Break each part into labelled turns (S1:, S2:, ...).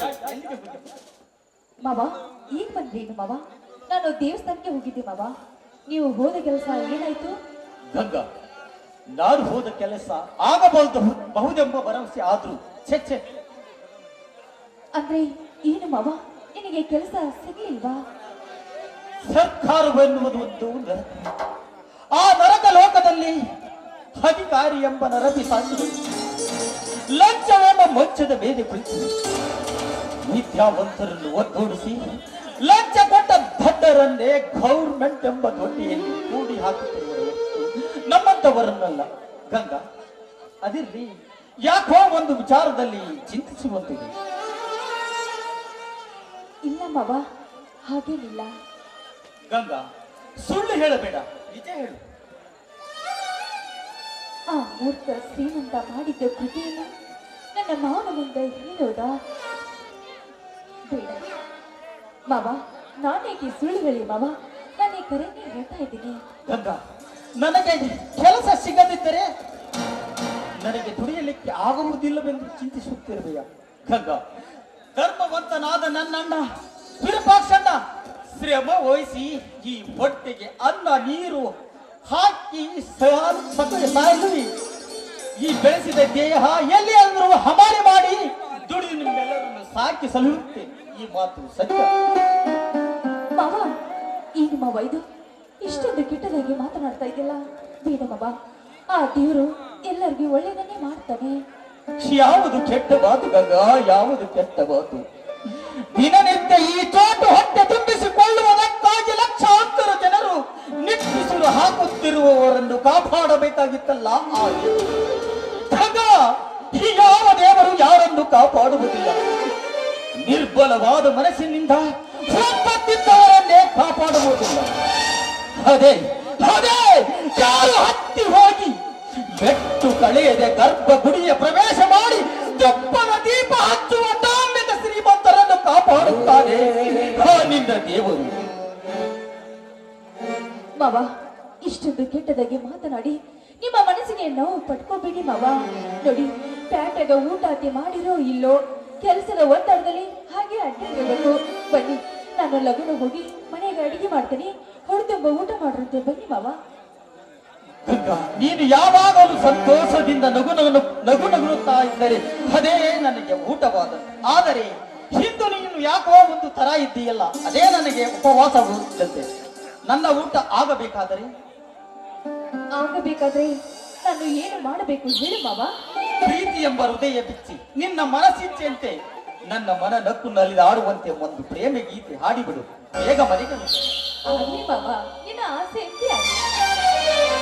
S1: ಯಾಕೆ ಎಲ್ಲಿಗೆ ಹೋಗಿ
S2: ಮಾವ ಈಗ ಬಂದ್ರೇನು ಮಾವ? ನಾನು ದೇವಸ್ಥಾನಕ್ಕೆ ಹೋಗಿದ್ದೆ ಮಾವ. ನೀವು ಹೋದ ಕೆಲಸ ಏನಾಯ್ತು?
S1: ಗಂಗಾ, ನಾನು ಹೋದ ಕೆಲಸ ಆಗಬಹುದು ಬಹುದೆಂಬ ಭರವಸೆ ಆದ್ರೂ ಛೆ
S2: ಅಂದ್ರೆ ಏನು ಮಾವ, ನಿನಗೆ ಕೆಲಸ ಸಿಗ್ಲಿಲ್ವಾ?
S1: ಸರ್ಕಾರವೆನ್ನುವುದು ಒಂದು ನರಕ. ಆ ನರಕ ಲೋಕದಲ್ಲಿ ಅಧಿಕಾರಿ ಎಂಬ ನರಪಿಸಾಚಿಗಳು ಲಂಚವೆಂಬ ಮಂಚದ ಮೇಲೆ ಕುಳಿತು ವಿದ್ಯಾವಂತರನ್ನು ಒದ್ದೋಡಿಸಿ ಲಂಚ ಕೊಟ್ಟ ದಡ್ಡರನ್ನೇ ಗೌರ್ಮೆಂಟ್ ಎಂಬ ದೊಡ್ಡಿಯಲ್ಲಿ ಕೂಡಿ ಹಾಕುತ್ತಿರುವರು, ನಮ್ಮಂತವರನ್ನಲ್ಲ. ಗಂಗಾ, ಅದಿರ್ಲಿ, ಯಾಕೋ ಒಂದು ವಿಚಾರದಲ್ಲಿ ಚಿಂತಿಸುವಂತಿದೆ.
S2: ಇಲ್ಲ ಮಾವ, ಹಾಗೇನಿಲ್ಲ.
S1: ಗಂಗಾ, ಸುಳ್ಳು ಹೇಳಬೇಡ, ನಿಜ ಹೇಳು.
S2: ಆ ಮೂರ್ಖ ಶ್ರೀಮಂತ ಮಾಡಿದ್ದ ಕೃತಿಯನ್ನು ನನ್ನ ಮಾವನ ಮುಂದೆ ಹೇಳೋದಾ? ಬೇಡ ಮಾವ, ನಾನೇಕೆ ಸುಳ್ಳು ಹೇಳಿ ಮಾವ, ನಾನೇ ಕರೆನೇ ಹೇಳ್ತಾ ಇದ್ದೀನಿ.
S1: ಗಂಗಾ, ನನಗೆ ಕೆಲಸ ಸಿಗದಿದ್ದರೆ ನನಗೆ ದುಡಿಯಲಿಕ್ಕೆ ಆಗುವುದಿಲ್ಲವೆಂದು ಚಿಂತಿಸುತ್ತಿರುವೆಯ? ಗಂಗಾ, ಧರ್ಮವಂತನಾದ ನನ್ನಣ್ಣ ವಿರೂಪಾಕ್ಷಣ್ಣ ಶ್ರಮ ವಹಿಸಿ ಈ ಹೊಟ್ಟೆಗೆ ಅನ್ನ ನೀರು ಹಾಕಿ ಸಾಯಲು ಈ ಬೆಳೆಸಿದ ದೇಹ ಎಲ್ಲಿ ಅಂದ್ರೂ ಹಮಾರಿ ಮಾಡಿ ದುಡಿದು ನಿಮ್ಮೆಲ್ಲರನ್ನು ಸಾಕಿ ಸಲಹುತ್ತೆ. ಈ ಮಾತು ಸತ್ಯ.
S2: ಮಾವ, ಏನು ಮಾವ ಇದು? ಇಷ್ಟೊಂದು ಕೆಟ್ಟದಾಗಿ ಮಾತನಾಡ್ತಾ ಇದೆಯಲ್ಲ. ಬೇಡ ಮಾವ, ಆ ದೇವರು ಎಲ್ಲರಿಗೂ ಒಳ್ಳೆಯದನ್ನೇ ಮಾಡ್ತಾನೆ.
S1: ಯಾವುದು ಕೆಟ್ಟ ಮಾತು ಗಂಗಾ, ಯಾವುದು ಕೆಟ್ಟ ಮಾತು? ದಿನನಿತ್ಯ ಈ ಚೋಟು ಹೊಟ್ಟೆ ತುಂಬಿಸಿಕೊಳ್ಳುವುದಕ್ಕಾಗಿ ಲಕ್ಷಾಂತರ ಜನರು ನಿಟ್ಟಿಸಿರು ಹಾಕುತ್ತಿರುವವರನ್ನು ಕಾಪಾಡಬೇಕಾಗಿತ್ತಲ್ಲ ಆ ಗಂಗಾ. ಈ ಯಾವ ದೇವರು ಯಾರನ್ನು ಕಾಪಾಡುವುದಿಲ್ಲ. ನಿರ್ಬಲವಾದ ಮನಸ್ಸಿನಿಂದ ಹೊರಬಂದಿದ್ದವರನ್ನೇ ಕಾಪಾಡುವುದಿಲ್ಲ. ಅದೇ ಅದೇ ಯಾರು ಹತ್ತಿ ಹೋಗಿ ಬೆಟ್ಟು ಕಳೆಯದೆ ಗರ್ಭಗುಡಿಯ ಪ್ರವೇಶ ಮಾಡಿ ದಪ್ಪನ ದೀಪ ಹಚ್ಚುವ ಡಾಂಬಿತ ಶ್ರೀಮಂತರನ್ನು ಕಾಪಾಡುತ್ತಾನೆ ನಿನ್ನ ದೇವರು.
S2: ಮಾವ, ಇಷ್ಟೊಂದು ಕೆಟ್ಟದಾಗಿ ಮಾತನಾಡಿ ನಿಮ್ಮ ಮನಸ್ಸಿಗೆ ನೋವು ಪಟ್ಕೋಬೇಡಿ ಮಾವ. ನೋಡಿ, ಪ್ಯಾಟೆಗ ಊಟ ಅತಿ ಮಾಡಿರೋ ಇಲ್ಲೋ ಕೆಲಸದ ಒತ್ತಡದಲ್ಲಿ ಹಾಗೆ ಅಡ್ಡಿರಬೇಕು. ಬನ್ನಿ, ನಾನು ಲಗುನ ಹೋಗಿ ಮನೆಗೆ ಅಡಿಗೆ ಮಾಡ್ತೀನಿ, ಹೊರತುಂಬ ಊಟ ಮಾಡಿರುತ್ತೆ. ಬನ್ನಿ ಮಾವ.
S1: ನೀನು ಯಾವಾಗಲೂ ಸಂತೋಷದಿಂದ ನಗುತ್ತಾ ಇದ್ದರೆ ಅದೇ ನನಗೆ ಊಟವಾದ. ಆದರೆ ಹಿಂದೆ ನೀನು ಯಾಕೋ ಒಂದು ತರ ಇದ್ದೀಯಲ್ಲ, ಅದೇ ನನಗೆ ಉಪವಾಸವಾಗುತ್ತದೆ. ನನ್ನ ಊಟ ಆಗಬೇಕಾದರೆ
S2: ನಾನು ಏನು ಮಾಡಬೇಕು ಹೇಳು ಮಾವ?
S1: ಪ್ರೀತಿ ಎಂಬ ಹೃದಯ ಬಿಚ್ಚಿ ನಿನ್ನ ಮನಸ್ಸಿಚ್ಚಂತೆ ನನ್ನ ಮನ ನಕ್ಕು ನಲಿದಾಡುವಂತೆ ಒಂದು ಪ್ರೇಮ ಗೀತೆ ಹಾಡಿಬಿಡು. ಬೇಗ ಮನೆಗೆ
S2: ಅಲ್ಲಿ ಮಾವ, ನಿನ್ನ ಆಸೆ ಎಂತೆ ಆಗಲಿ.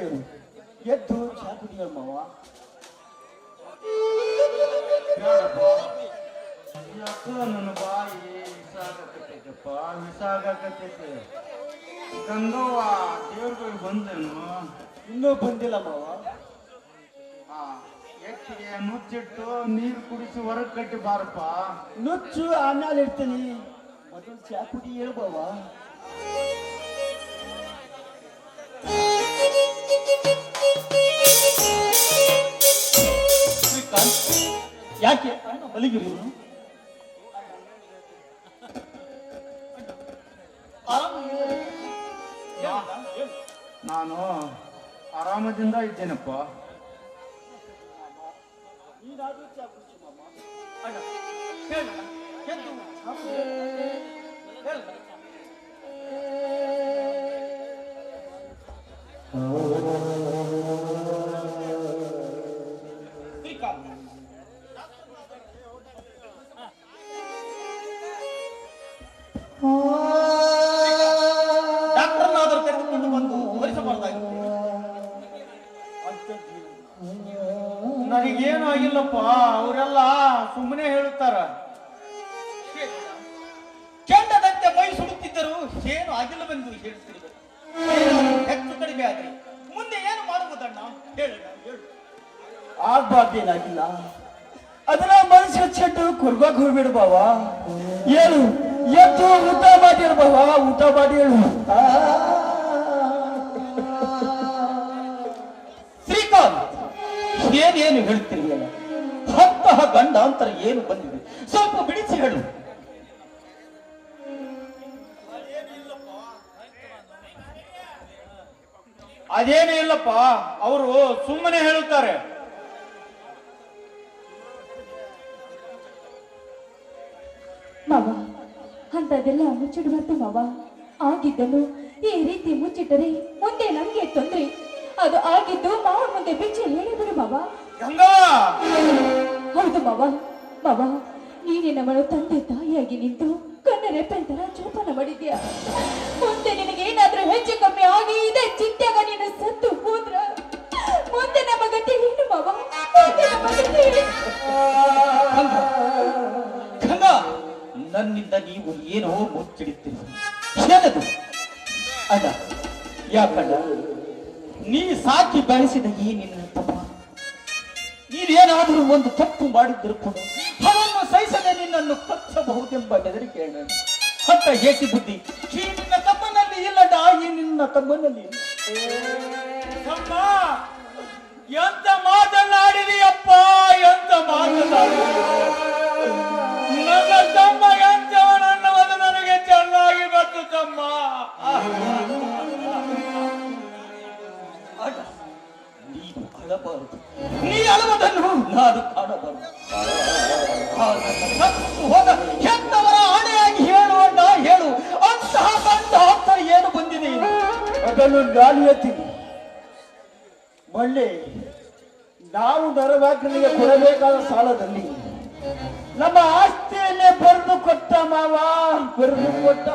S1: ಹೇಳು, ಎದ್ದು ಚಾ ಕುಡಿಯೋಣ ಮಾವ.
S3: ಬೇಡಪ್ಪ, ಯಾಕೋ ನನ್ನ ಬಾಯಿ ವಿಸಾಗಕತ್ತೈತಪ್ಪ, ವಿಸಾಗಕತ್ತೈತೆ. ಗಂಗವ್ವ ದೇವ್ರಿಗೆ ಬಂದೇನು?
S1: ಇನ್ನೂ ಬಂದಿಲ್ಲ ಮಾವ.
S3: ಆ ಎತ್ತಿಗೆ ಮುಚ್ಚಿಟ್ಟು ನೀರು ಕುಡಿಸಿ ಹೊರಗೆ ಕಟ್ಟಿ ಬಾರಪ್ಪ.
S1: ನುಚ್ಚು ಆಮೇಲೆ ಇರ್ತೀನಿ, ಮೊದಲು ಚಾ ಕುಡಿ ಹೇಳು ಮಾವ. ಯಾಕೆ ಮಲಗಿರಿ?
S3: ನಾನು ಆರಾಮದಿಂದ ಇದ್ದೇನಪ್ಪ.
S1: ನೀನಾದ್ರೂ ಚಾ ಕುಡಿಸು ಮಾಮ. ಅಣ್ಣ ಹೇಳು, ಎದ್ದು ಚಾ ಕುಡಿ. ಹೇಳು. ಡಾಕ್ಟರ್ನಾದರೂ ಕರೆದುಕೊಂಡು ಬಂದು ತೋರಿಸಬಾರ್ದಾಗಿತ್ತು.
S3: ನನಗೇನು ಆಗಿಲ್ಲಪ್ಪ, ಅವರೆಲ್ಲ ಸುಮ್ಮನೆ ಹೇಳುತ್ತಾರ.
S1: ಕೆಂಡದಂತೆ ಮೈ ಸುಡುತ್ತಿದ್ದರು, ಏನು ಆಗಿಲ್ಲವೆಂದು ಹೇಳುತ್ತಿರುವುದು. ಹೆಚ್ಚು ಕಡಿಮೆ ಆದ್ರೆ ಮುಂದೆ ಏನು ಮಾಡುವುದಣ್ಣ? ಹೇಳು ಹೇಳು. ಆಗ್ಬಾರ್ದೇನಾಗಿಲ್ಲ, ಅದನ್ನ ಮನಸ್ಸಿಗೆ ಚೆಟ್ಟು ಕೊಡ್ಬೇಕು ಹೋಗ್ಬಿಡು ಬಾವ. ಏನು ಎದ್ದು ಊಟ ಮಾಡಿ ಹೇಳು ಬಾವ, ಊಟ ಮಾಡಿ ಹೇಳು. ಶ್ರೀಕಾಂತ್, ಏನೇನು ಹೇಳ್ತಿರ್ಲಿಲ್ಲ, ಅಂತಹ ಗಂಡಾಂತರ ಏನು ಬಂದಿದೆ, ಸ್ವಲ್ಪ ಬಿಡಿಸಿ ಹೇಳು.
S3: ಅದೇನೇ ಇಲ್ಲಪ್ಪ, ಅವರು ಸುಮ್ಮನೆ ಹೇಳುತ್ತಾರೆ.
S2: ಮಾವ, ಅಂತದೆಲ್ಲ ಮುಚ್ಚಿಡಬಾರ್ದು ಮಾವ. ಆಗಿದ್ದನ್ನು ಈ ರೀತಿ ಮುಚ್ಚಿಟ್ಟರೆ ಮುಂದೆ ನಮ್ಗೆ ತೊಂದ್ರೆ. ಅದು ಆಗಿದ್ದು ಮಾವ ಮುಂದೆ ಬಿಚ್ಚಿ ಹೇಳಿಬಿಡು ಮಾವ.
S3: ಗಂಗಾ,
S2: ಹೌದು ಮಾವ. ಮಾವ, ನೀನೇ ನಮ್ಮನ್ನು ತಂದೆ ತಾಯಿಯಾಗಿ ನಿಂತು ಕಣ್ಣರೆಪ್ಪಂತರ ಜೋಪಾನ ಮಾಡಿದ್ಯಾ. ಮುಂದೆ ನಿನಗೇನಾದ್ರೂ ಹೆಚ್ಚು ಕಮ್ಮಿ ಆಗಿ ಇದೆ ಚಿಂತೆಗ ನೀನು ಸತ್ತು ಹೋದ್ರ ಮುಂದೆ ನಮ್ಮ ಗತಿ ಏನು ಮಾವ? ಮುಂದೆ ನಮ್ಮ ಗತಿ ಏನು?
S1: ಗಂಗಾ, ನನ್ನಿಂದ ನೀವು ಏನೋ ಮುಚ್ಚಿಡುತ್ತೀರಿ. ಏನದು ಅಣ್ಣ? ಯಾಕಣ್ಣ, ನೀ ಸಾಕಿ ಬೆಳೆಸಿದ ಈ ನಿನ್ನ ತಪ್ಪ. ನೀನೇನಾದರೂ ಒಂದು ತಪ್ಪು ಮಾಡಿದ್ದರೂ ಕೂಡ ಅವನು ಸಹಿಸದೆ ನಿನ್ನನ್ನು ಕಚ್ಚಬಹುದೆಂಬ ಬೆದರಿಕೆ ಅಣ್ಣ. ಅಂತ ಹೇಸಿ ಬುದ್ಧಿ ಈ ನಿನ್ನ ತಮ್ಮನಲ್ಲಿ ಇಲ್ಲಡ, ಈ ನಿನ್ನ ತಮ್ಮನಲ್ಲಿ ಇಲ್ಲ.
S3: ತಮ್ಮ, ಎಂತ ಮಾತನಾಡಿದೀಯಪ್ಪ, ಎಂತ ಮಾತನಾಡಿದೀಯ. ನನ್ನ ತಮ್ಮ ಎಂತವನನ್ನುವುದು ನನಗೆ ಚೆನ್ನಾಗಿ ಗೊತ್ತು ತಮ್ಮ.
S1: ಅಣ್ಣ, ನೀನು ಅಳಬಾರದು, ನೀ ಅಳುವುದನ್ನು ನಾನು ಕಾಣಬಾರದು. ಹೋಗ, ಹೆತ್ತವರ ಆಣೆಯಾಗಿ ಹೇಳುವಣ್ಣ, ಹೇಳು, ಅಂತಹ ಗಂಡ ಹತ್ತರ ಏನು ಬಂದಿದೆ? ಅದನ್ನು ಗಾಳಿ ಎತ್ತೀನಿ. ಮಳ್ಳಿ, ನಾವು ನರವಾಗ್ನಿಗೆ ಕೊಡಬೇಕಾದ ಸಾಲದಲ್ಲಿ ನಮ್ಮ ಆಸ್ತಿಯನ್ನೇ ಬರೆದು ಕೊಟ್ಟ ಮಾವ, ಬರೆದು ಕೊಟ್ಟ.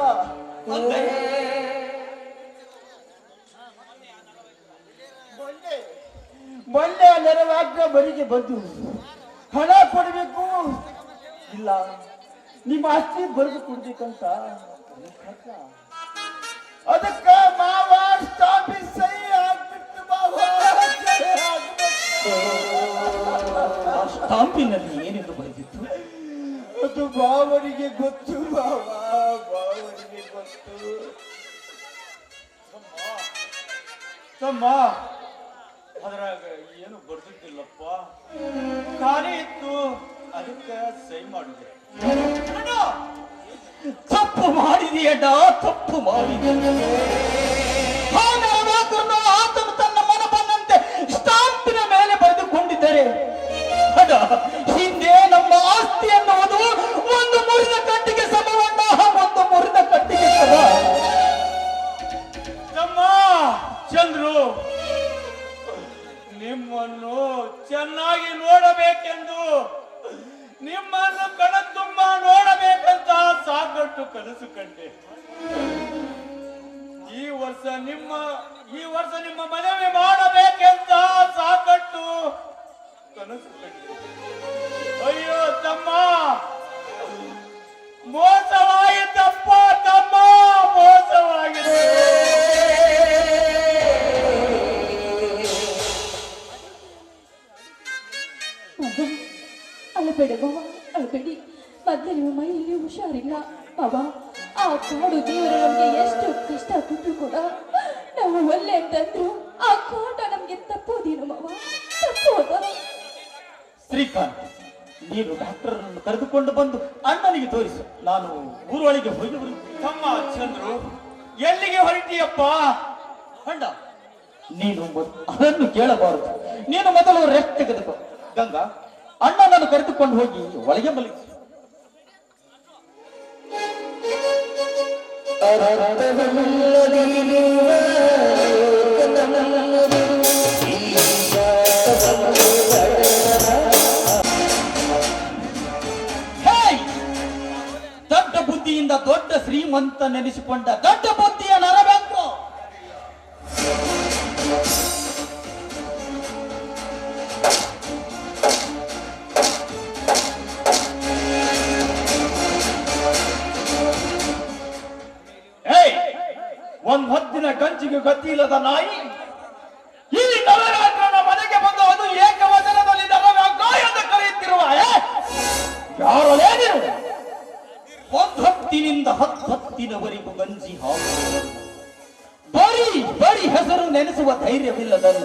S1: ಮೊನ್ನೆ ನೆರವಾಗ್ನ ಮನೆಗೆ ಬಂದು ಹಣ ಕೊಡಬೇಕು, ಇಲ್ಲ ನಿಮ್ಮ ಆಸ್ತಿ ಬರೆದು ಕೊಡ್ಬೇಕಂತ ಅದಕ್ಕ ಮಾವ ಸ್ಟಾಂಪಿನ ಸಹಿ ಆಗ್ಬಿಟ್ಟು ಮಾವ. ಸ್ಟಾಂಪಿನಲ್ಲಿ ಏನೆಂದು ಬರೆದಿತ್ತು? ಅದು ಬಾವನಿಗೆ ಗೊತ್ತು ಮಾವ, ಬಾವನಿಗೆ ಗೊತ್ತು.
S3: ತಮ್ಮ, ಅದ್ರಾಗ ಏನು ಬರ್ದಿದ್ದಿಲ್ಲಪ್ಪ, ಖಾಲಿ ಇತ್ತು, ಅದಕ್ಕೆ ಸಹಿ ಮಾಡಿದೆ.
S1: ತಪ್ಪು ಮಾಡಿದೆಯಡ್ಡ, ತಪ್ಪು ಮಾಡಿದೆ. ಆತನು ತನ್ನ ಮನ ಬಂದಂತೆ ಸ್ಟಾಂಪಿನ ಮೇಲೆ ಬರೆದುಕೊಂಡಿದ್ದರೆ ಅಡ ಹಿಂದೆ ನಮ್ಮ ಆಸ್ತಿ ಎನ್ನುವುದು ಒಂದು ಮುರಿದ ಕಟ್ಟಿಗೆ ಸಮವಣ್ಣ, ಒಂದು ಮುರಿದ ಕಟ್ಟಿಗೆ ಸಮ.
S3: ತಮ್ಮ ಚಂದ್ರು, ನಿಮ್ಮನ್ನು ಚೆನ್ನಾಗಿ ನೋಡಬೇಕೆಂದು, ನಿಮ್ಮನ್ನು ಕಣ ತುಂಬ ನೋಡಬೇಕಂತ ಸಾಕಷ್ಟು ಕನಸು ಕಂಡೆ. ಈ ವರ್ಷ ಈ ವರ್ಷ ನಿಮ್ಮ ಮದುವೆ ಮಾಡಬೇಕೆಂತ ಸಾಕಟ್ಟು ಕನಸು ಕಂಡಿದ್ದೆ. ಅಯ್ಯೋ ತಮ್ಮ, ಮೋಸವಾಯಿತಪ್ಪ ತಮ್ಮ, ಮೋಸವಾಗಿದೆ.
S2: ಅಳಬೇಡ ಮಾವ, ಅಳಬೇಡಿ. ಮೊದಲೇ ನಿಮ್ಮ ಮೈಯಲ್ಲಿ ಹುಷಾರಿಲ್ಲ ಮಾವ. ಆ ಕಾಡು ದೇವರು ನಮ್ಗೆ ಎಷ್ಟು ಕಷ್ಟ ಕೊಟ್ಟರು ಕೂಡ ನಾವು ಒಳ್ಳೆ ಅಂತಂದ್ರು ಆ ಕಾಟ ನಮ್ಗೆ ತಪ್ಪೋದೇನು ಮಾವ, ತಪ್ಪೋದ?
S1: ಶ್ರೀಕಾಂತ್, ನೀನು ಡಾಕ್ಟರ್ ಕರೆದುಕೊಂಡು ಬಂದು ಅಣ್ಣನಿಗೆ ತೋರಿಸು. ನಾನು ಊರೊಳಗೆ ಹೋಗಿ ಬರುತ್ತೇನೆ.
S3: ತಮ್ಮ ಚಂದ್ರು, ಎಲ್ಲಿಗೆ ಹೊರಟಿಯಪ್ಪ?
S1: ಅಣ್ಣ, ನೀನು ಅದನ್ನು ಕೇಳಬಾರದು. ನೀನು ಮೊದಲು ರೆಸ್ಟ್ ತೆಗೆದುಕೋ. ಗಂಗಾ, ಅಣ್ಣನನ್ನು ಕರೆದುಕೊಂಡು ಹೋಗಿ ಒಳಗೆ ಮಲಗಿಸು. ದೊಡ್ಡ ಬುದ್ಧಿಯಿಂದ ದೊಡ್ಡ ಶ್ರೀಮಂತ ನೆನೆಸಿಕೊಂಡ ದೊಡ್ಡ ಬುದ್ಧಿಯ ನರಬೇಕು.
S3: ಒಂದ್ ಹೊತ್ತಿನ ಗಂಜಿಗೆ ಗತಿ ಇಲ್ಲದ ನಾಯಿ ಈ ನವರಾತ್ರನ ಮನೆಗೆ ಬಂದು ಅದು ಏಕವಚನದಲ್ಲಿ ನರವ್ಯಾಘ್ರ ಎಂದು ಕರೆಯುತ್ತಿರುವ ಯಾರಲೇ ನೀವು?
S1: ಒಂದು ಹೊತ್ತಿನಿಂದ 10 ಹೊತ್ತಿನವರೆಗೂ ಗಂಜಿ ಹಾಕು ಬರೀ ಬರೀ ಹೆಸರು ನೆನೆಸುವ ಧೈರ್ಯವಿಲ್ಲದನು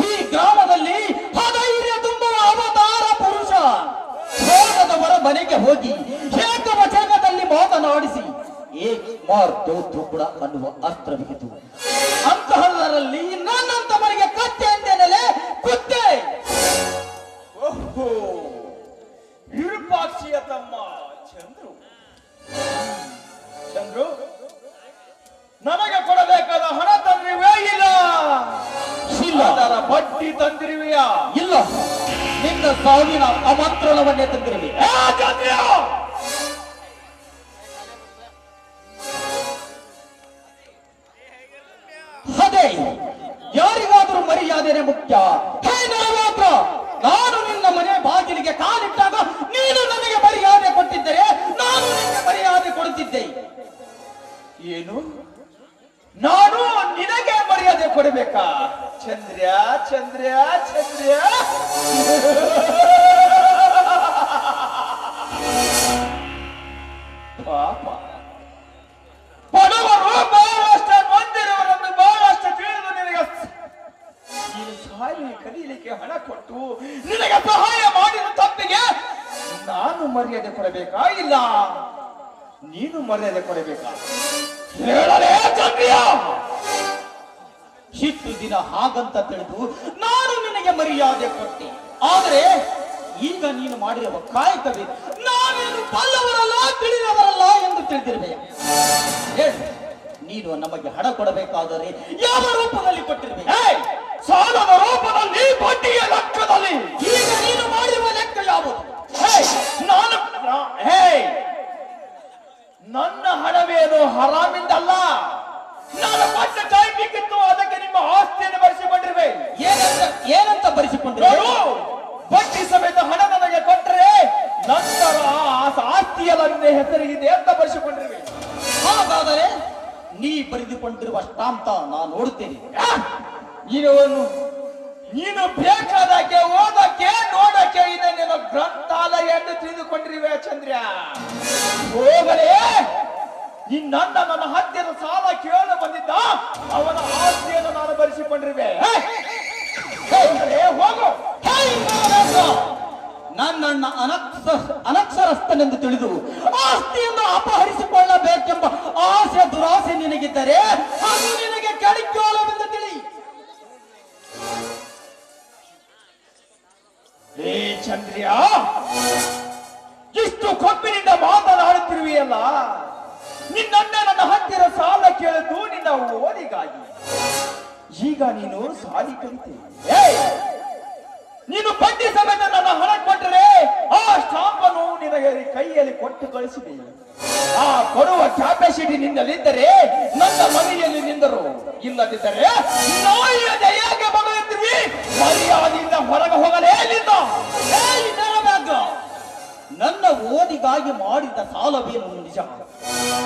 S1: ಈ ಗ್ರಾಮದಲ್ಲಿ ಅಧೈರ್ಯ ತುಂಬುವ ಅವತಾರ ಪುರುಷ. ಹೋಗದವರ ಮನೆಗೆ ಹೋಗಿ ಏಕವಚನದಲ್ಲಿ ಮಾತನಾಡಿಸಿ ಕೂಡ ಅನ್ನುವ ಅಸ್ತ್ರವಿಗಿತು. ಅಂತಹದರಲ್ಲಿ ನನ್ನಂತವರಿಗೆ ಕತ್ತೆ ಅಂತೇನಲೆ ಕುತ್ತೆ.
S3: ಓಹೋ, ವಿರೂಪಾಕ್ಷಿಯ ತಮ್ಮ ಚಂದ್ರು. ಚಂದ್ರು, ನನಗೆ ಕೊಡಬೇಕಾದ ಹಣ ತಂದಿರುವೆ? ಇಲ್ಲ ಅದರ ಬಡ್ಡಿ ತಂದಿರುವೆಯಾ?
S1: ಇಲ್ಲ, ನಿನ್ನ ಸಾವಿನ ಆಮಂತ್ರಣವನ್ನೇ ತಂದಿರುವೆ. ಅದೇ, ಯಾರಿಗಾದರೂ ಮರ್ಯಾದೆನೇ ಮುಖ್ಯ. ಹೇ ನರವ್ಯಾಘ್ರ, ನಾನು ನಿನ್ನ ಮನೆ ಬಾಗಿಲಿಗೆ ಕಾಲಿಟ್ಟಾಗ ನೀನು ನನಗೆ ಮರ್ಯಾದೆ ಕೊಟ್ಟಿದ್ದರೆ ನಾನು ನಿನಗೆ ಮರ್ಯಾದೆ ಕೊಡುತ್ತಿದ್ದೆ.
S3: ಏನು? ನಾನು ನಿನಗೆ ಮರ್ಯಾದೆ ಕೊಡಬೇಕಾ? ಚಂದ್ರ್ಯ ಚಂದ್ರ್ಯ ಚಂದ್ರ್ಯ, ಪಾಪ ಬಡವರು ಬಹಳಷ್ಟು ಮಂದಿರವರನ್ನು ಬಹಳಷ್ಟು ತಿಳಿದು ನಿನಗೆ ನೀನು ಸಾಯಿ ಕಲೀಲಿಕ್ಕೆ ಹಣ ಕೊಟ್ಟು ನಿನಗೆ ಸಹಾಯ ಮಾಡಿದ ತಪ್ಪಿಗೆ ನಾನು ಮರ್ಯಾದೆ ಕೊಡಬೇಕಾ? ಇಲ್ಲ ನೀನು ಮರ್ಯಾದೆ ಕೊಡಬೇಕಾ? ಹೇಳಲೇ ಚಂದ್ರಿಯ?
S1: ಇಷ್ಟು ದಿನ ಹಾಗಂತ ತಿಳಿದು ನಾನು ನಿನಗೆ ಮರ್ಯಾದೆ ಕೊಟ್ಟೆ. ಆದರೆ ಈಗ ನೀನು ಮಾಡಿರುವ ಕಾಯಕವೇ ನಾನೇನು ಬಲ್ಲವರಲ್ಲ ತಿಳಿದವರಲ್ಲ ಎಂದು ತಿಳಿದಿರುವೆ. ಹೇಳು, ನೀನು ನಮಗೆ ಹಣ ಕೊಡಬೇಕಾದರೆ ಯಾವ ರೂಪದಲ್ಲಿ ಕೊಟ್ಟಿರುವೆ?
S3: ಸಾಲದ ರೂಪದಲ್ಲಿ, ಬಡ್ಡಿಯ ಲೆಕ್ಕದಲ್ಲಿ.
S1: ಈಗ ನೀನು ಮಾಡಿರುವ ಲೆಕ್ಕ ಯಾವುದು?
S3: ನನ್ನ ಹಣವೇನು ಹರಾಮಿಂದಲ್ಲ. ನಾನು ಪಟ್ಟ ಟೈಮಿಗಿತ್ತು, ಅದಕ್ಕೆ ನಿಮ್ಮ ಆಸ್ತಿಯನ್ನು ಬರೆಸಿಕೊಂಡಿರುವೆ.
S1: ಏನಂತ ಬರೆಸಿಕೊಂಡಿರುವೆ?
S3: ಬಡ್ಡಿ ಸಮೇತ ಹಣ ನನಗೆ ಕೊಟ್ಟರೆ ನಂತರ ಆಸ್ತಿಯಲ್ಲ ನಿನ್ನ ಹೆಸರಿಗಿದೆ ಅಂತ ಬರೆಸಿಕೊಂಡಿರುವೆ.
S1: ಹಾಗಾದರೆ ನೀ ಬರೆದುಕೊಂಡಿರುವ ಸ್ಟಾಂಪ ನಾನು ನೋಡುತ್ತೇನೆ.
S3: ನೀನು ಬೇಕಾದಕ್ಕೆ ಓದಕ್ಕೆ ನೋಡಕ್ಕೆ ಇದೆ ನಿನ್ನ ಗ್ರಂಥಾಲಯ ಎಂದು ತಿಳಿದುಕೊಂಡಿರುವೆ ಚಂದ್ರ್ಯ. ಹೋಗಲೇ, ನನ್ನ ಹತ್ತಿರ ಸಾಲ ಕೇಳಲು ಬಂದಿದ್ದ ಅವನ ಆಸ್ತಿಯನ್ನು ನಾನು ಬರೆಸಿಕೊಂಡಿರುವೆ. ಹೋಗು.
S1: ನನ್ನಣ್ಣ ಅನಕ್ಷರಸ್ಥನೆಂದು ತಿಳಿದು ಆಸ್ತಿಯನ್ನು ಅಪಹರಿಸಿಕೊಳ್ಳಬೇಕೆಂಬ ಆಸೆ ದುರಾಸೆ ನಿನಗಿದ್ದರೆ ಅದು ನಿನಗೆ ಕಡಿಕೋಲವೆಂದು ತಿಳಿ.
S3: ಏ ಚಂದ್ರ್ಯ, ಇಷ್ಟು ಕೊಬ್ಬಿನಿಂದ ಮಾತನಾಡುತ್ತಿರುವೆಯಲ್ಲ. ನಿನ್ನಣ್ಣ ನನ್ನ ಹತ್ತಿರ ಸಾಲ ಕೇಳಿದ್ದು ನಿನ್ನ ಓದಿಗಾಗಿ. ಈಗ ನೀನು ಸಾಲಿ ಕಲಿತೀಯ. ನೀನು ಬಡ್ಡಿ ಸಮೇತ ನನ್ನ ಹಣ ಕೊಟ್ಟರೆ ಆ ಸ್ಟಾಂಪನ್ನು ನಿನಗೆ ಕೈಯಲ್ಲಿ ಕೊಟ್ಟು ಕಳಿಸಿದೆ. ಆ ಕೊಡುವ ಕ್ಯಾಪಾಸಿಟಿ ನಿನ್ನಲ್ಲಿದ್ದರೆ ನನ್ನ ಮನೆಯಲ್ಲಿ ನಿನ್ನ ನಿಂದರು. ಇಲ್ಲದಿದ್ದರೆ ನಾಯಿಯ ಹೇಗೆ ಮಗನಿರ್ತೀವಿ? ಮರ್ಯಾದೆಯಿಂದ ಹೊರಗೆ ಹೋಗಲೇ ಇಲ್ಲಿಂದ.
S1: ನನ್ನ ಓದಿಗಾಗಿ ಮಾಡಿದ ಸಾಲವೇನು ನಿಜ?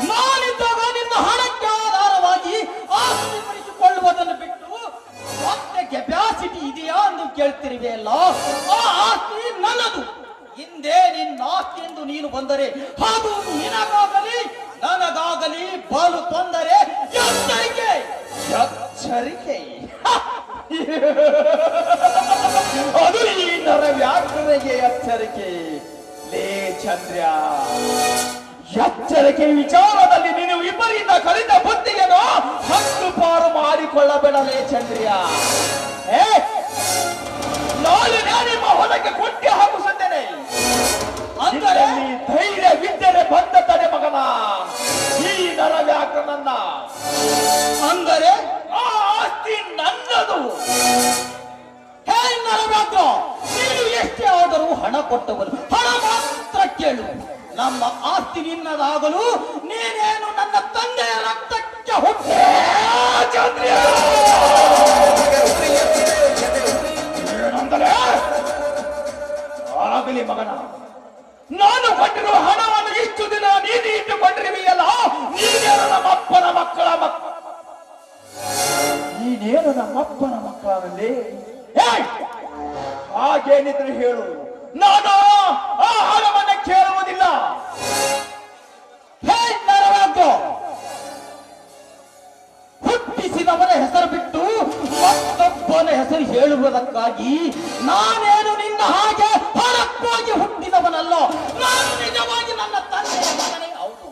S1: ನಾನಿದ್ದಾಗ ನಿನ್ನ ಹಣಕ್ಕೆ ಆಧಾರವಾಗಿ ಆಸ್ತಿ ಪಡಿಸಿಕೊಳ್ಳುವುದನ್ನು ಬಿಟ್ಟು ಮತ್ತೆ ಕೆಪಾಸಿಟಿ ಇದೆಯಾ ಎಂದು ಕೇಳ್ತಿರುವೆಯಲ್ಲ, ಆ ಆಸ್ತಿ ನನ್ನದು. ಹಿಂದೆ ನಿನ್ನ ಆಸ್ತಿ ಎಂದು ನೀನು ಬಂದರೆ ಅದು ನಿನಗಾಗಲಿ ನನಗಾಗಲಿ ಬಲು ತೊಂದರೆ. ಎಚ್ಚರಿಕೆ
S3: ಎಚ್ಚರಿಕೆ ಅದು ಈ ನರ ವ್ಯಾಕರಣೆಗೆ ಎಚ್ಚರಿಕೆ. ಲೇ ಚಂದ್ರ, ಎಚ್ಚರಿಕೆ ವಿಚಾರದಲ್ಲಿ ನೀನು ವಿಪರೀತ ಕಲಿತ ಬುದ್ಧಿಯನ್ನು ಹತ್ತು ಪಾರು ಮಾಡಿಕೊಳ್ಳಬೇಡಲೇ ಚಂದ್ರಿಯ. ನಾಳೆ ನಿಮ್ಮ ಹೊಲಕ್ಕೆ ಕೊಟ್ಟಿ ಹಾಕಿಸುತ್ತೇನೆ. ಅಂದರೆ ಧೈರ್ಯವಿದ್ದರೆ ಬಂದ ತಡೆ ಮಗನ ಈ ನರ ವ್ಯಾಕರಣ.
S1: ಅಂದರೆ
S3: ಆ ಆಸ್ತಿ ನನ್ನದು.
S1: ಹೇ ನರವ್ಯಾಘ್ರ, ನೀನು ಎಷ್ಟೇ ಆದರೂ ಹಣ ಕೊಟ್ಟವನು, ಹಣ ಮಾತ್ರ ಕೇಳು. ನಮ್ಮ ಆಸ್ತಿ ನಿನ್ನದಾಗಲು ನೀನೇನು ನನ್ನ ತಂದೆಯ ರಕ್ತಕ್ಕೆ ಹುಟ್ಟೆ.
S3: ಏನಂದರೆ ಆಗಲಿ ಮಗನ, ನಾನು ಕೊಟ್ಟಿರುವ ಹಣವನ್ನು ಇಷ್ಟು ದಿನ ನೀನು ಇಟ್ಟುಕೊಂಡಿರುವೆಯಲ್ಲ, ನೀನೇನು ನಮ್ಮಪ್ಪನ ಮಕ್ಕಳ ನೀನೇನು ನಮ್ಮಪ್ಪನ ಮಕ್ಕಳಲ್ಲಿ ಹಾಗೇನಿದ್ರೆ ಹೇಳು, ನಾನು ಆ ಹಣವನ್ನು ಕೇಳುವುದಿಲ್ಲ.
S1: ಹೇ ನರವ್ಯಾಘ್ರ, ಹುಟ್ಟಿಸಿದವನ ಹೆಸರು ಬಿಟ್ಟು ಮತ್ತೊಬ್ಬನ ಹೆಸರು ಹೇಳುವುದಕ್ಕಾಗಿ ನಾನೇನು ನಿನ್ನ ಹಾಗೆ ಹೊರಕ್ಕಾಗಿ ಹುಟ್ಟಿದವನಲ್ಲ. ನಾನು ನಿಜವಾಗಿ ನನ್ನ ತಂದೆಯ ಮಗನೇ ಹೌದು.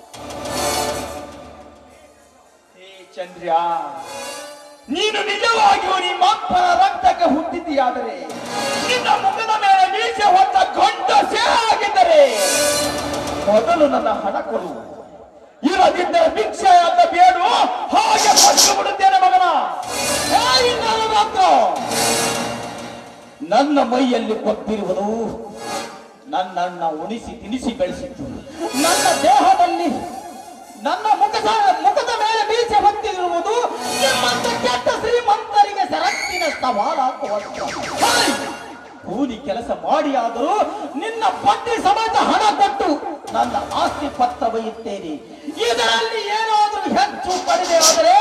S3: ಹೇ ಚಂದ್ರ, ನೀನು ನಿಜವಾಗಿಯೂ ನಿಮ್ಮ ಅಪ್ಪನ ರಕ್ತಕ್ಕೆ ಹುಟ್ಟಿದ್ದೀಯಾದರೆ, ನಿನ್ನ ಮುಖದ ಮೇಲೆ ಮೀಸೆ ಹೊತ್ತ ಗಂಡಸೇ ಆಗಿದ್ದರೆ ಮೊದಲು ನನ್ನ ಹಣ ಕೊಡು. ಇರದಿದ್ದರೆ ಭಿಕ್ಷೆ ಅಂತ ಬೇಡು, ಹಾಗೆ ಕೊಟ್ಟು ಬಿಡುತ್ತೇನೆ ಮಗನ.
S1: ನನ್ನ ಮೈಯಲ್ಲಿ ಕೊಟ್ಟಿರುವುದು ನನ್ನನ್ನ ಉಣಿಸಿ ತಿನಿಸಿ ಬೆಳೆಸಿದ್ದು. ನನ್ನ ದೇಹದಲ್ಲಿ ನನ್ನ ಮುಖದ ಮೇಲೆ ಬೀಚ ಹೊತ್ತಿರುವುದು ನಿಮ್ಮಂತ ಕೆಟ್ಟ ಶ್ರೀಮಂತರಿಗೆ ಸರಕ್ಕಿನ ಸವಾಲಾಗುವ ಕೂಲಿ ಕೆಲಸ ಮಾಡಿ ಆದರೂ ನಿನ್ನ ಬಡ್ಡಿ ಸಮೇತ ಹಣ ಕೊಟ್ಟು ನನ್ನ ಆಸ್ತಿ ಪತ್ರ ಒಯ್ಯುತ್ತೇನೆ. ಇದರಲ್ಲಿ ಏನಾದರೂ ಹೆಚ್ಚು ಕಡಿಮೆ ಆದರೆ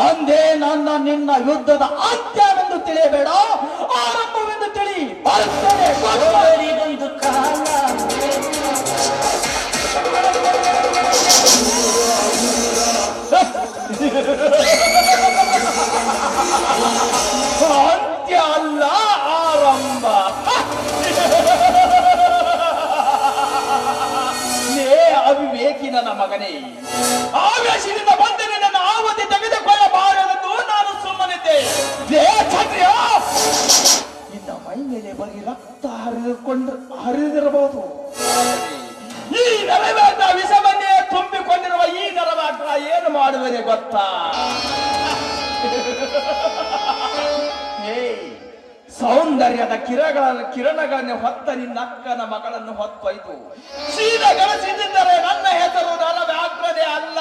S1: ಅಂದೇ ನಿನ್ನ ಯುದ್ಧದ ಅಂತ್ಯವೆಂದು ತಿಳಿಯಬೇಡ, ಆರಂಭವೆಂದು ತಿಳಿ. ಬರ್ತೇನೆ ಇದೊಂದು ಕಾಲ.
S3: ಅಂತ್ಯ ಅಲ್ಲ, ಆರಂಭ. ಅವಿವೇಕಿ ನನ್ನ ಮಗನೇ, ಆವೇಶದಿಂದ ಬಂದರೆ ನನ್ನ ಆವತಿ ತೆಗೆದುಕೊಳ್ಳಬಾರದೆಂದು ನಾನು ಸುಮ್ಮನಿದ್ದೆ. ನಿನ್ನ ಮೈ ಮೇಲೆ ಬರೀ ರಕ್ತ ಹರಿದಿರಬಹುದು. ಈ ನರವಾಟ ವಿಷವನ್ನೇ ತುಂಬಿಕೊಂಡಿರುವ ಈ ನರವಾಟ ಏನು ಮಾಡುವರೆ ಗೊತ್ತಾ? ಸೌಂದರ್ಯದ ಕಿರಣಗಳನ್ನು ಹೊತ್ತ ನಿನ್ನ ಅಕ್ಕನ ಮಗಳನ್ನು ಹೊತ್ತೊಯ್ದು ಸೀದಾ ಗಳಿಸಿದ್ದರೆ ನನ್ನ ಹೆಸರು ನರವ್ಯಾಘ್ರನೇ ಅಲ್ಲ.